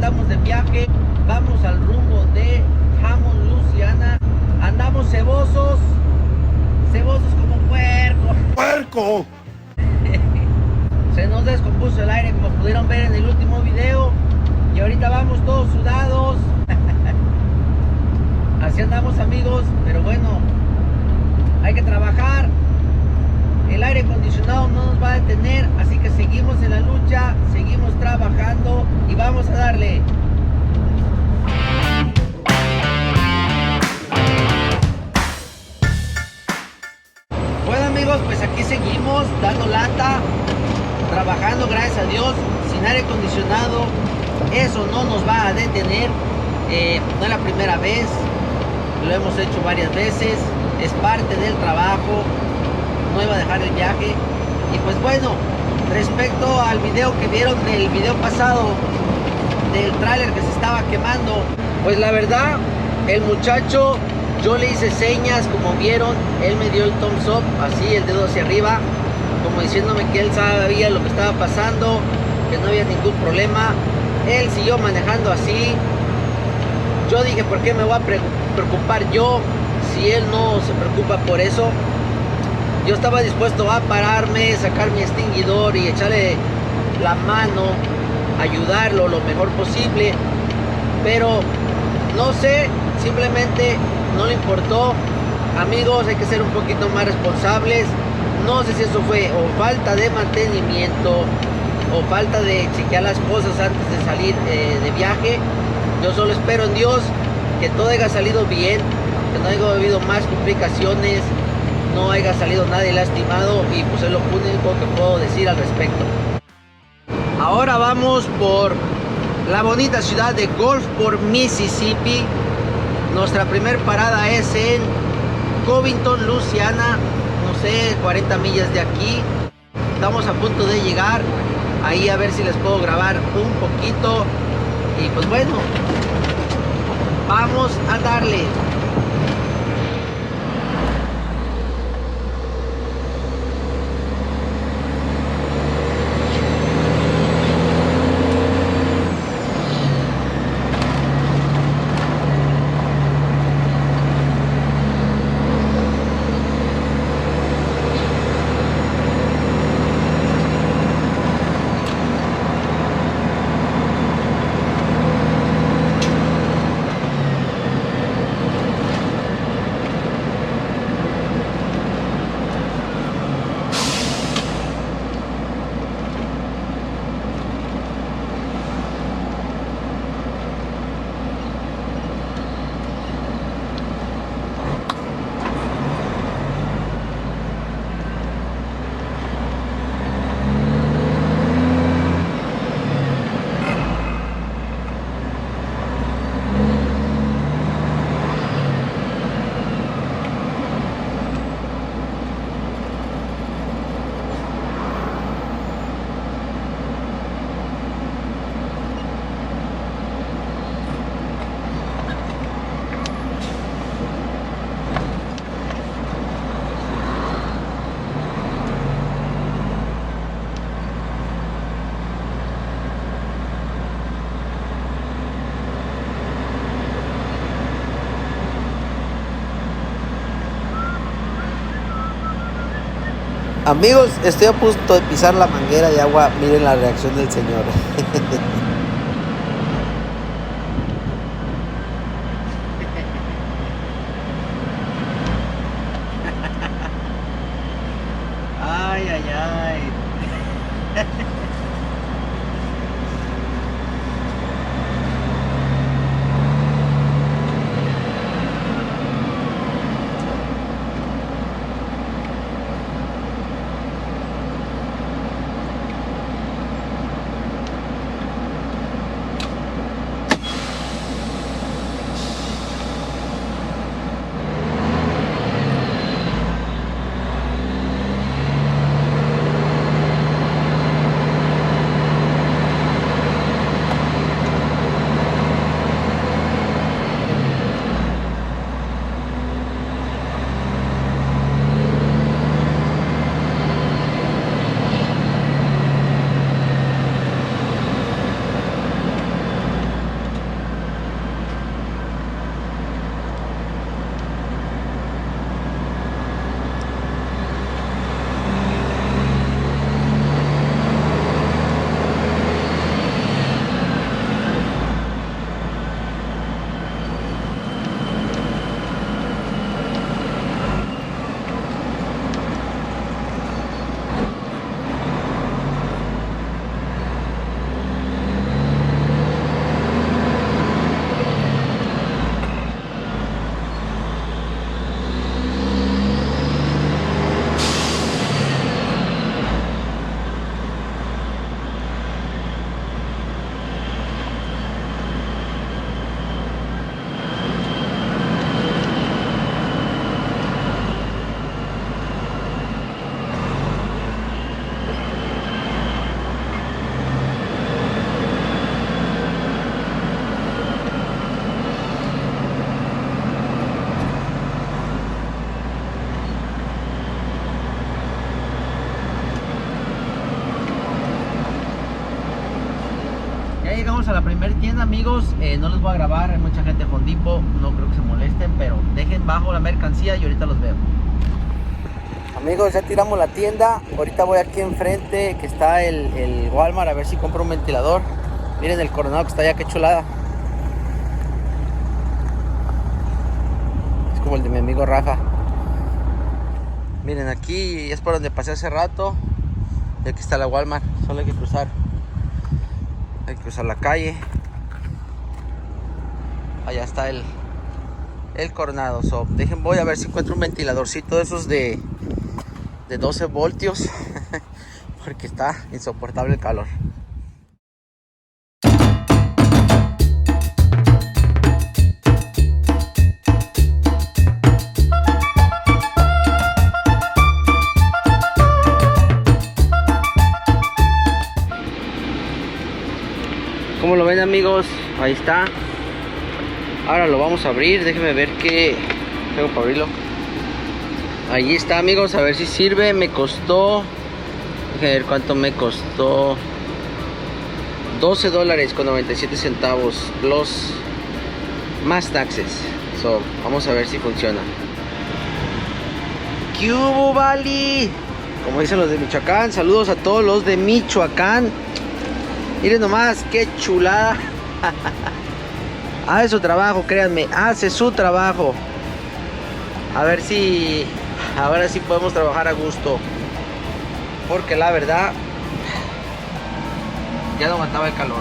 andamos de viaje, vamos al rumbo de Hammond, Luisiana. Andamos cebosos como puerco. ¡Puerco! Se nos descompuso el aire, como pudieron ver en el último video, y ahorita vamos todos sudados. Así andamos, amigos, pero bueno, hay que trabajar. El aire acondicionado no nos va a detener, así que seguimos en la lucha, seguimos trabajando y vamos a darle. Bueno, amigos, pues aquí seguimos dando lata, trabajando, gracias a Dios, sin aire acondicionado. Eso no nos va a detener. No es la primera vez, lo hemos hecho varias veces, es parte del trabajo. No iba a dejar el viaje. Y pues bueno, respecto al video que vieron del video pasado del tráiler que se estaba quemando, pues la verdad, el muchacho, yo le hice señas, como vieron, él me dio el thumbs up, así el dedo hacia arriba, como diciéndome que él sabía lo que estaba pasando, que no había ningún problema. Él siguió manejando así. Yo dije, ¿por qué me voy a preocupar yo si él no se preocupa por eso? Yo estaba dispuesto a pararme, sacar mi extinguidor y echarle la mano, ayudarlo lo mejor posible, pero no sé, simplemente no le importó. Amigos, hay que ser un poquito más responsables. No sé si eso fue o falta de mantenimiento o falta de chequear las cosas antes de salir de viaje. Yo solo espero en Dios que todo haya salido bien, que no haya habido más complicaciones, no haya salido nadie lastimado, y pues es lo único que puedo decir al respecto. Ahora vamos por la bonita ciudad de Gulfport, Mississippi. Nuestra primer parada es en Covington, Luisiana, no sé, 40 millas de aquí. Estamos a punto de llegar ahí, a ver si les puedo grabar un poquito. Y pues bueno, vamos a darle. Amigos, estoy a punto de pisar la manguera de agua. Miren la reacción del señor. Ay, ay, ay. llegamos a la primera tienda, amigos. No les voy a grabar, hay mucha gente con Depot, no creo que se molesten, pero dejen bajo la mercancía y ahorita los veo. Amigos, ya tiramos la tienda. Ahorita voy aquí enfrente que está el Walmart a ver si compro un ventilador. Miren el Coronado que está allá, qué chulada. Es como el de mi amigo Rafa. Miren, aquí es por donde pasé hace rato. Y aquí está la Walmart, solo hay que cruzar. Hay que cruzar la calle. Allá está el Coronado. Voy a ver si encuentro un ventiladorcito de esos de 12 voltios. Porque está insoportable el calor. Como lo ven, amigos, ahí está. Ahora lo vamos a abrir. Déjenme ver qué tengo para abrirlo. Ahí está, amigos, a ver si sirve. Me costó, déjenme ver cuánto me costó. $12.97 plus más taxes. Vamos a ver si funciona. ¿Qué hubo, Bali? Como dicen los de Michoacán. Saludos a todos los de Michoacán. Miren nomás, qué chulada. Hace su trabajo, créanme, hace su trabajo. A ver si ahora sí podemos trabajar a gusto. Porque la verdad, ya no aguantaba el calor.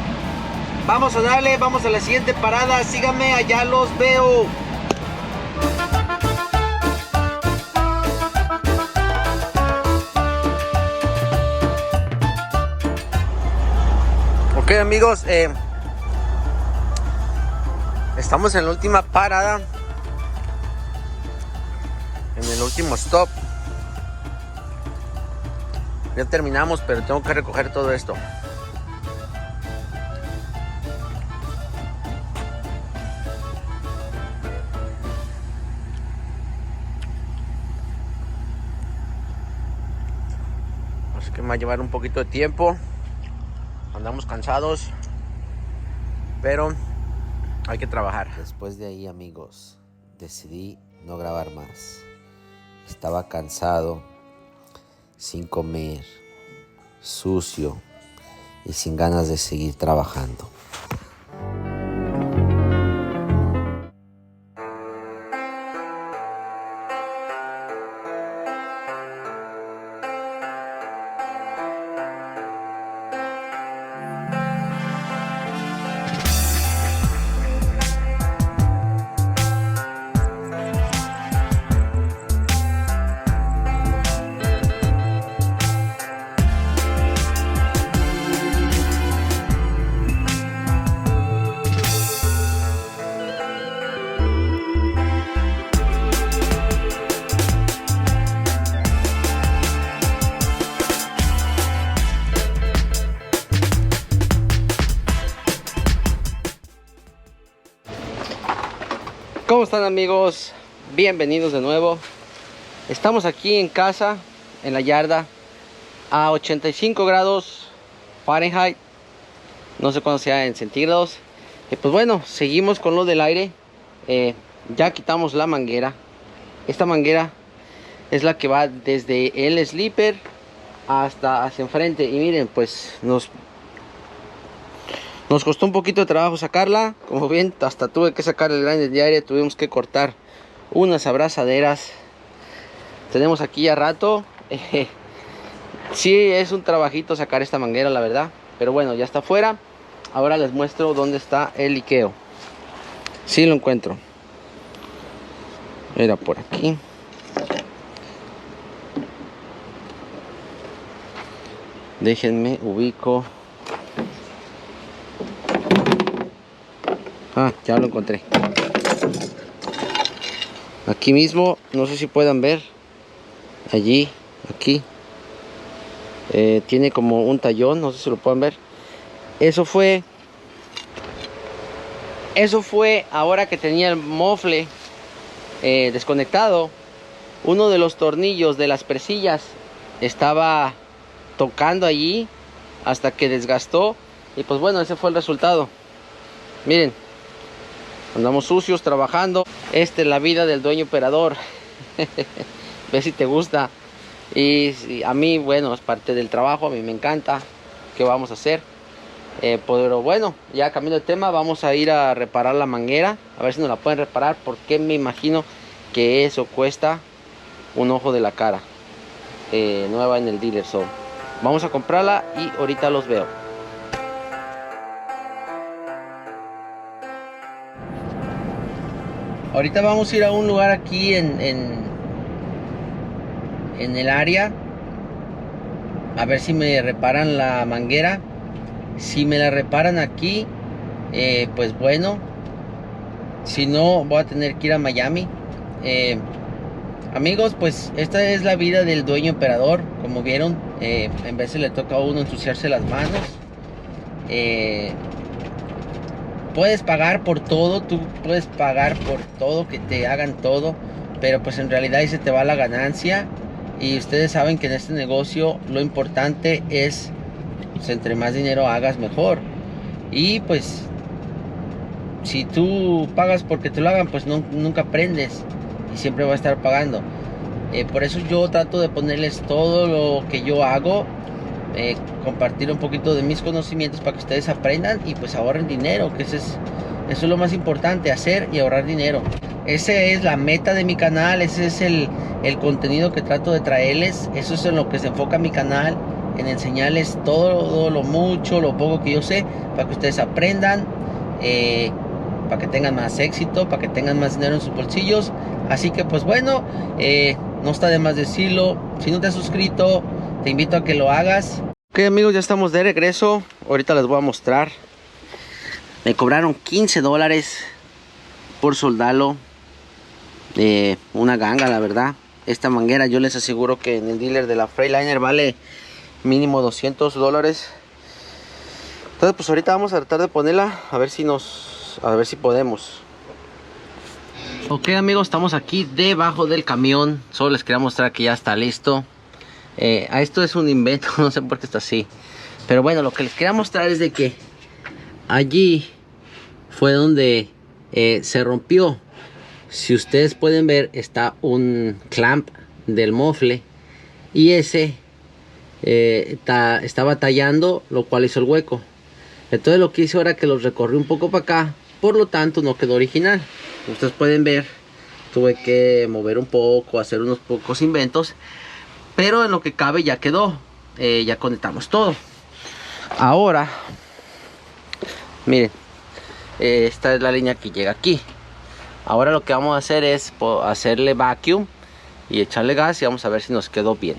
Vamos a darle, vamos a la siguiente parada. Síganme, allá los veo. Ok, amigos, estamos en la última parada, en el último stop. Ya terminamos, pero tengo que recoger todo esto. Así que me va a llevar un poquito de tiempo. Andamos cansados, pero hay que trabajar. Después de ahí, amigos, decidí no grabar más. Estaba cansado, sin comer, sucio y sin ganas de seguir trabajando. ¿Cómo están, amigos? Bienvenidos de nuevo. Estamos aquí en casa, en la yarda, a 85 grados Fahrenheit. No sé cuándo sea en centígrados. Pues bueno, seguimos con lo del aire. Ya quitamos la manguera. Esta manguera es la que va desde el slipper hasta hacia enfrente. Y miren, pues nos costó un poquito de trabajo sacarla. Como ven, hasta tuve que sacar el grinder de aire. Tuvimos que cortar unas abrazaderas. Tenemos aquí ya rato. Sí, es un trabajito sacar esta manguera, la verdad. Pero bueno, ya está afuera. Ahora les muestro dónde está el liqueo. Sí lo encuentro. Era por aquí. Déjenme ubico. Ya lo encontré. Aquí mismo, no sé si puedan ver. Allí, aquí. Tiene como un tallón, no sé si lo pueden ver. Eso fue ahora que tenía el mofle desconectado. Uno de los tornillos de las presillas estaba tocando allí hasta que desgastó Y pues bueno, ese fue el resultado. Miren, andamos sucios trabajando. Esta es la vida del dueño operador. Ve si te gusta. Y a mí, bueno, es parte del trabajo, a mí me encanta. ¿Qué vamos a hacer? Pero bueno, ya cambiando de tema, vamos a ir a reparar la manguera. A ver si nos la pueden reparar, porque me imagino que eso cuesta un ojo de la cara. Nueva en el dealer. So, vamos a comprarla y ahorita los veo. Ahorita vamos a ir a un lugar aquí en el área, a ver si me reparan la manguera. Si me la reparan aquí, pues bueno. Si no, voy a tener que ir a Miami. Amigos, pues esta es la vida del dueño operador. Como vieron, en veces le toca a uno ensuciarse las manos. Puedes pagar por todo, tú puedes pagar por todo, que te hagan todo, pero pues en realidad ahí se te va la ganancia. Y ustedes saben que en este negocio lo importante es, pues, entre más dinero hagas, mejor. Y pues si tú pagas porque te lo hagan, pues nunca aprendes y siempre va a estar pagando. Por eso yo trato de ponerles todo lo que yo hago, compartir un poquito de mis conocimientos para que ustedes aprendan y pues ahorren dinero, que eso es lo más importante, hacer y ahorrar dinero. Esa es la meta de mi canal, ese es el contenido que trato de traerles. Eso es en lo que se enfoca mi canal, en enseñarles todo lo mucho, lo poco que yo sé, para que ustedes aprendan, para que tengan más éxito, para que tengan más dinero en sus bolsillos. Así que pues bueno, no está de más decirlo. Si no te has suscrito, te invito a que lo hagas. Ok amigos, ya estamos de regreso. Ahorita les voy a mostrar. Me cobraron $15 por soldarlo. Una ganga, la verdad. Esta manguera yo les aseguro que en el dealer de la Freightliner vale mínimo $200. Entonces pues ahorita vamos a tratar de ponerla, a ver si podemos. Ok amigos, estamos aquí debajo del camión. Solo les quería mostrar que ya está listo. Esto es un invento, no sé por qué está así. Pero bueno, lo que les quería mostrar es de que allí fue donde se rompió. Si ustedes pueden ver, está un clamp del mofle. Y ese estaba tallando, lo cual hizo el hueco. Entonces lo que hice ahora que los recorrí un poco para acá. Por lo tanto no quedó original. Como ustedes pueden ver, tuve que mover un poco, hacer unos pocos inventos. Pero en lo que cabe ya quedó. Ya conectamos todo. Ahora, miren, esta es la línea que llega aquí. Ahora lo que vamos a hacer es hacerle vacuum y echarle gas y vamos a ver si nos quedó bien.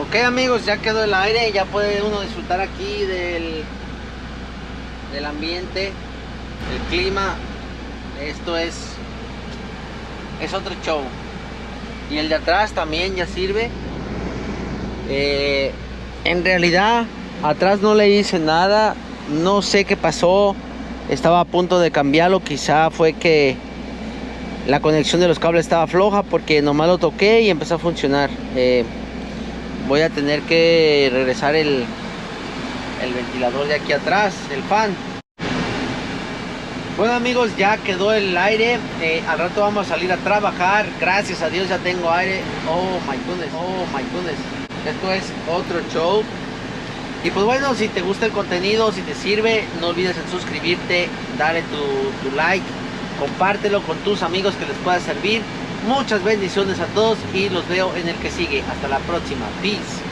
Ok amigos, ya quedó el aire, ya puede uno disfrutar aquí del ambiente, el clima. Esto es otro show. Y el de atrás también ya sirve. En realidad atrás no le hice nada, no sé qué pasó. Estaba a punto de cambiarlo, quizá fue que la conexión de los cables estaba floja, porque nomás lo toqué y empezó a funcionar. Voy a tener que regresar el ventilador de aquí atrás, el fan. Bueno amigos, ya quedó el aire. Al rato vamos a salir a trabajar. Gracias a Dios ya tengo aire. Oh my goodness. Esto es otro show. Y pues bueno, si te gusta el contenido, si te sirve, no olvides en suscribirte, dale tu like, compártelo con tus amigos que les pueda servir. Muchas bendiciones a todos y los veo en el que sigue. Hasta la próxima. Peace.